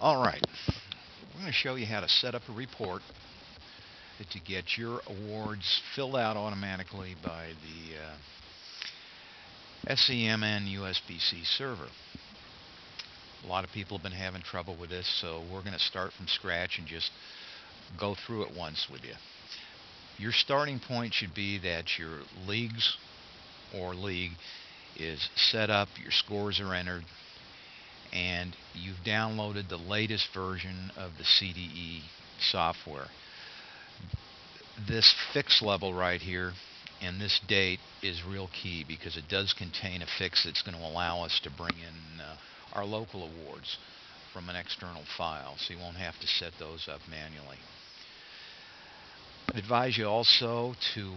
Alright, we're going to show you how to set up a report to get your awards filled out automatically by the SEMNUSBC server. A lot of people have been having trouble with this, so we're going to start from scratch and just go through it once with you. Your starting point should be that your leagues or league is set up, your scores are entered, and you've downloaded the latest version of the CDE software. This fix level right here and this date is real key because it does contain a fix that's going to allow us to bring in our local awards from an external file, so you won't have to set those up manually. I'd advise you also to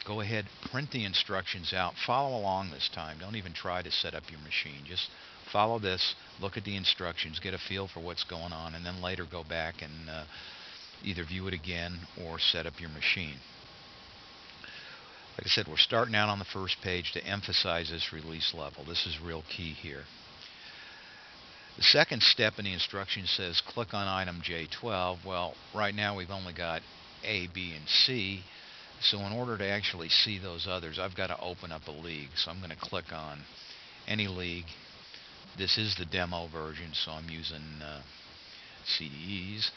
go ahead, print the instructions out, follow along this time. Don't even try to set up your machine. Just follow this, look at the instructions, get a feel for what's going on, and then later go back and either view it again or set up your machine. Like I said, we're starting out on the first page to emphasize this release level. This is real key here. The second step in the instruction says click on item J12. Well, right now we've only got A, B, and C. So in order to actually see those others, I've got to open up a league. So I'm going to click on any league. This is the demo version, so I'm using CDE's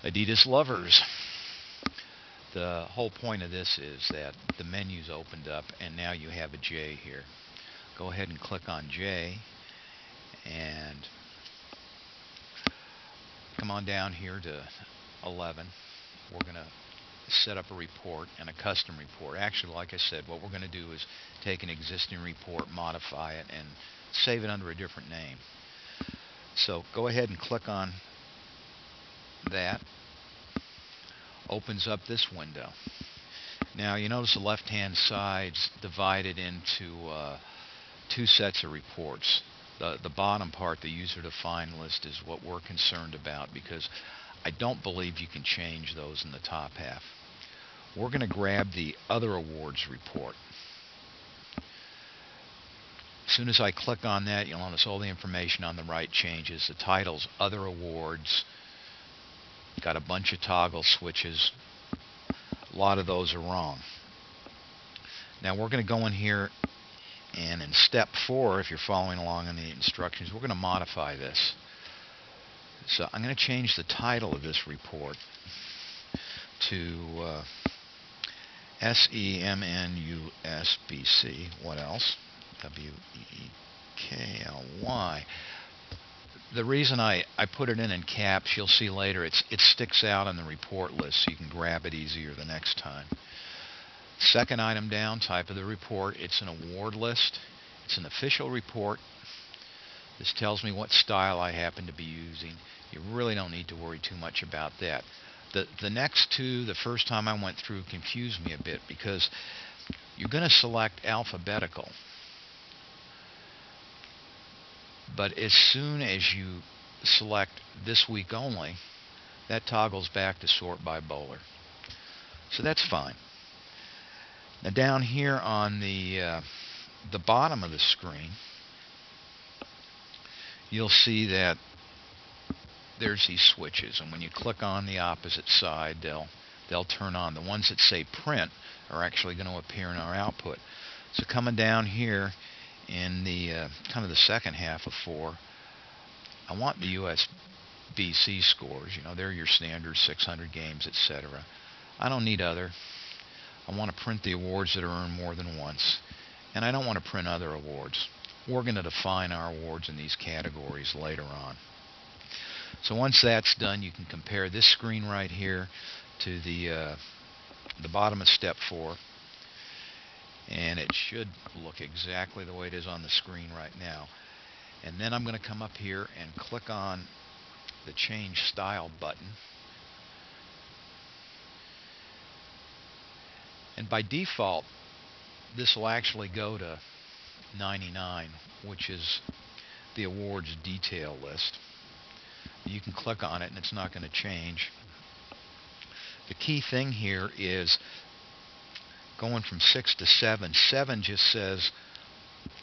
Adidas Lovers. The whole point of this is that the menu's opened up and now you have a J here. Go ahead and click on J and come on down here to 11. We're going to set up a report and a custom report. Actually, like I said, what we're going to do is take an existing report, modify it, and save it under a different name. So go ahead and click on that. Opens up this window. Now you notice the left hand side's divided into two sets of reports. The bottom part, the user defined list, is what we're concerned about because I don't believe you can change those in the top half. We're going to grab the other awards report. As soon as I click on that, you'll notice all the information on the right changes. The title's Other Awards. Got a bunch of toggle switches. A lot of those are wrong. Now we're going to go in here and in step 4, if you're following along in the instructions, we're going to modify this. So I'm going to change the title of this report to SEMNUSBC. What else? WEEKLY. The reason I put it in caps, you'll see later, it sticks out on the report list so you can grab it easier the next time. Second item down, type of the report, it's an award list. It's an official report. This tells me what style I happen to be using. You really don't need to worry too much about that. The next two, the first time I went through, confused me a bit because you're going to select alphabetical. But as soon as you select this week only, that toggles back to sort by bowler. So that's fine. Now down here on the bottom of the screen, you'll see that there's these switches, and when you click on the opposite side, they'll turn on. The ones that say print are actually going to appear in our output. So coming down here in the kind of the second half of 4, I want the USBC scores. You know, they're your standard 600 games, etc. I don't need other. I want to print the awards that are earned more than once, and I don't want to print other awards. We're going to define our awards in these categories later on. So once that's done, you can compare this screen right here to the bottom of step 4. And it should look exactly the way it is on the screen right now. And then I'm going to come up here and click on the Change Style button. And by default, this will actually go to 99, which is the awards detail list. You can click on it and it's not going to change. The key thing here is going from 6 to 7. 7 just says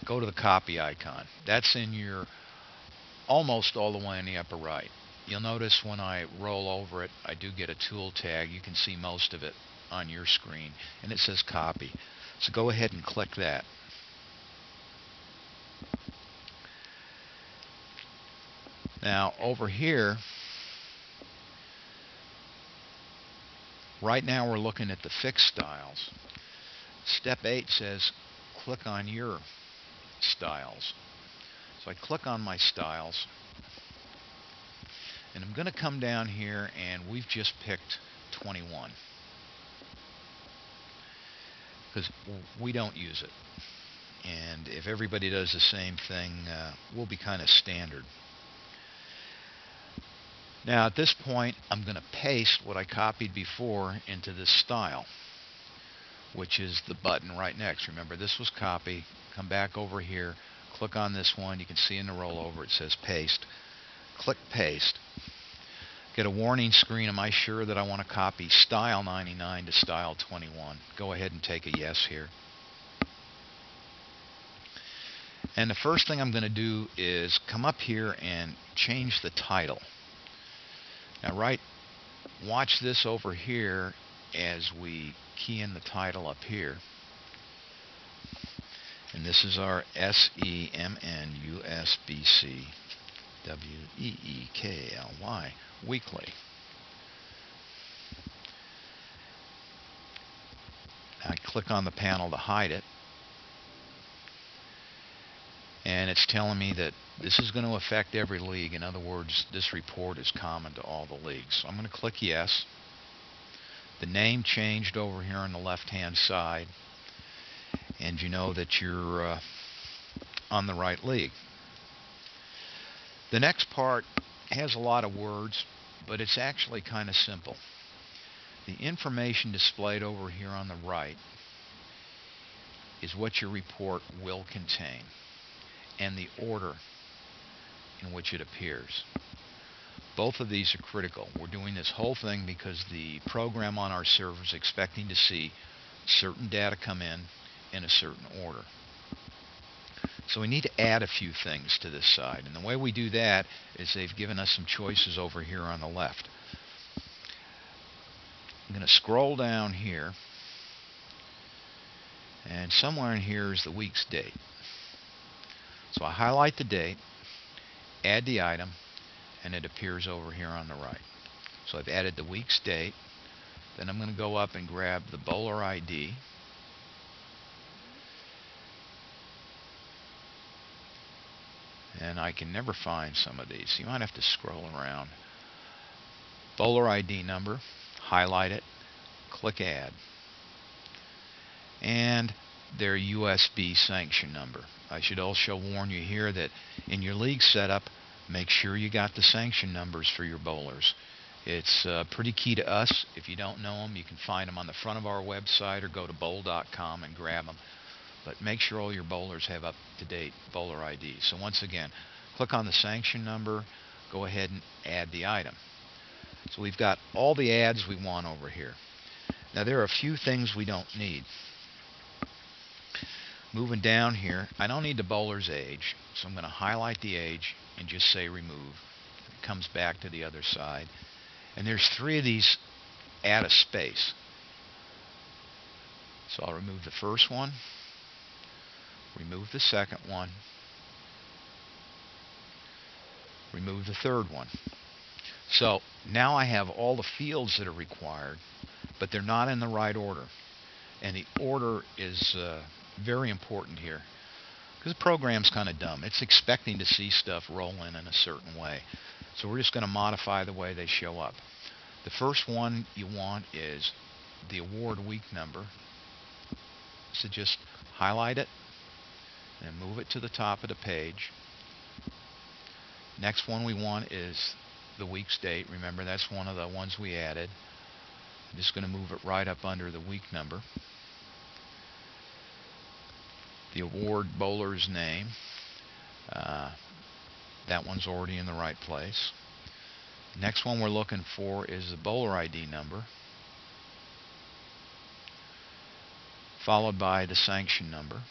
go to the copy icon. That's in your almost all the way in the upper right. You'll notice when I roll over it, I do get a tool tag. You can see most of it on your screen, and it says copy. So go ahead and click that. Now over here, right now we're looking at the fixed styles. Step 8 says click on your styles. So I click on my styles, and I'm going to come down here, and we've just picked 21 because we don't use it. And if everybody does the same thing, we'll be kind of standard. Now at this point, I'm going to paste what I copied before into this style, which is the button right next. Remember, this was copy. Come back over here, click on this one. You can see in the rollover it says paste. Click paste. Get a warning screen. Am I sure that I want to copy style 99 to style 21? Go ahead and take a yes here. And the first thing I'm going to do is come up here and change the title. Now watch this over here as we key in the title up here. And this is our SEMNUSBC WEEKLY weekly. I click on the panel to hide it, and it's telling me that this is going to affect every league. In other words, this report is common to all the leagues. So I'm going to click yes. The name changed over here on the left hand side, and you know that you're on the right league. The next part has a lot of words, but it's actually kind of simple. The information displayed over here on the right is what your report will contain, and the order in which it appears. Both of these are critical. We're doing this whole thing because the program on our server is expecting to see certain data come in a certain order. So we need to add a few things to this side, and the way we do that is they've given us some choices over here on the left. I'm going to scroll down here, and somewhere in here is the week's date. So I highlight the date, add the item, and it appears over here on the right. So I've added the week's date. Then I'm going to go up and grab the bowler ID. And I can never find some of these. You might have to scroll around. Bowler ID number, highlight it, click add. And their USB sanction number. I should also warn you here that in your league setup, make sure you got the sanction numbers for your bowlers. It's pretty key to us. If you don't know them, you can find them on the front of our website or go to bowl.com and grab them. But make sure all your bowlers have up-to-date bowler IDs. So once again, click on the sanction number, go ahead and add the item. So we've got all the adds we want over here. Now there are a few things we don't need. Moving down here, I don't need the bowler's age, so I'm going to highlight the age and just say remove. It comes back to the other side. And there's 3 of these add a space. So I'll remove the first one, remove the second one, remove the third one. So now I have all the fields that are required, but they're not in the right order. And the order is very important here, because the program's kind of dumb. It's expecting to see stuff roll in a certain way. So we're just going to modify the way they show up. The first one you want is the award week number. So just highlight it and move it to the top of the page. Next one we want is the week's date. Remember, that's one of the ones we added. I'm just going to move it right up under the week number. The award bowler's name. That one's already in the right place. Next one we're looking for is the bowler ID number, followed by the sanction number.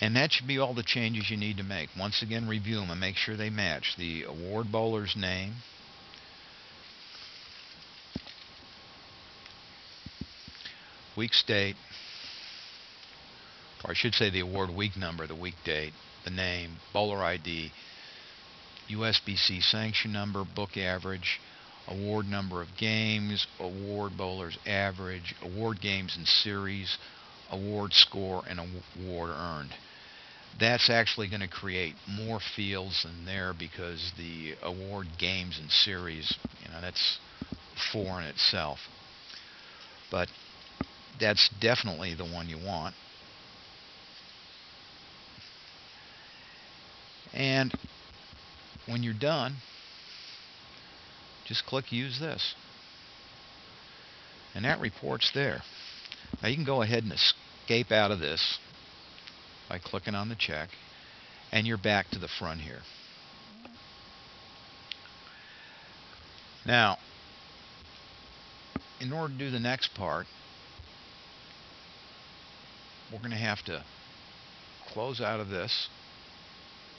And that should be all the changes you need to make. Once again, review them and make sure they match. The award bowler's name, week's date, or I should say the award week number, the week date, the name, bowler ID, USBC sanction number, book average, award number of games, award bowler's average, award games and series, award score, and award earned. That's actually going to create more fields than there, because the award games and series, that's 4 in itself. But that's definitely the one you want. And when you're done, just click Use This. And that report's there. Now you can go ahead and escape out of this by clicking on the check, and you're back to the front here. Now, in order to do the next part, we're going to have to close out of this,